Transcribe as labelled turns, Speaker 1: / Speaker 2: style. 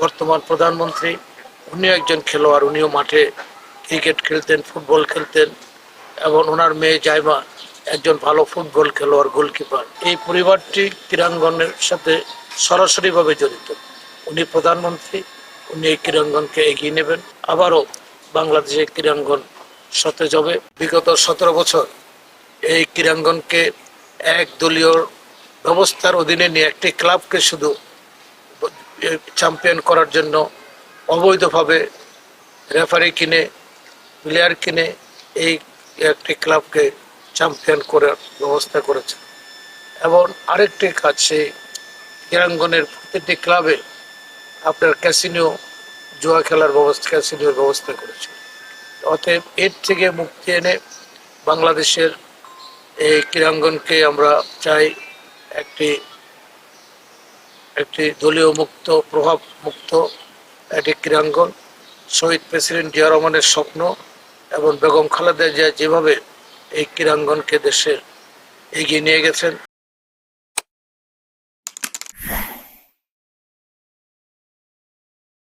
Speaker 1: বর্তমান প্রধানমন্ত্রী, উনি একজন খেলোয়াড়, উনিও মাঠে ক্রিকেট খেলতেন, ফুটবল খেলতেন এবং ওনার মেয়ে জাইমা একজন ভালো ফুটবল খেলোয়াড়, গোলকিপার। এই পরিবারটি ক্রীড়াঙ্গনের সাথে সরাসরিভাবে জড়িত। উনি প্রধানমন্ত্রী, উনি এই ক্রীড়াঙ্গনকে এগিয়ে নেবেন। আবারও বাংলাদেশের ক্রীড়াঙ্গন সতেজ হবে। বিগত 17 বছর এই ক্রীড়াঙ্গনকে এক দলীয় ব্যবস্থার অধীনে নিয়ে একটি ক্লাবকে শুধু চ্যাম্পিয়ন করার জন্য অবৈধভাবে রেফারি কিনে, প্লেয়ার কিনে এই একটি ক্লাবকে চ্যাম্পিয়ন করার ব্যবস্থা করেছে। এবং আরেকটি কাজ, সেই ক্রীড়াঙ্গনের প্রতিটি ক্লাবে আপনার ক্যাসিনো, জুয়া খেলার ব্যবস্থা, ক্যাসিনোর ব্যবস্থা করেছে। অতএব এর থেকে মুক্তি এনে বাংলাদেশের এই ক্রীড়াঙ্গনকে আমরা চাই একটি দলীয় মুক্ত, প্রভাব মুক্ত একটি ক্রীড়াঙ্গন। শহীদ প্রেসিডেন্ট জিয়া রহমানের স্বপ্ন এবং বেগম খালেদা জিয়া যেভাবে এই ক্রীড়াঙ্গনকে দেশের এগিয়ে নিয়ে গেছেন,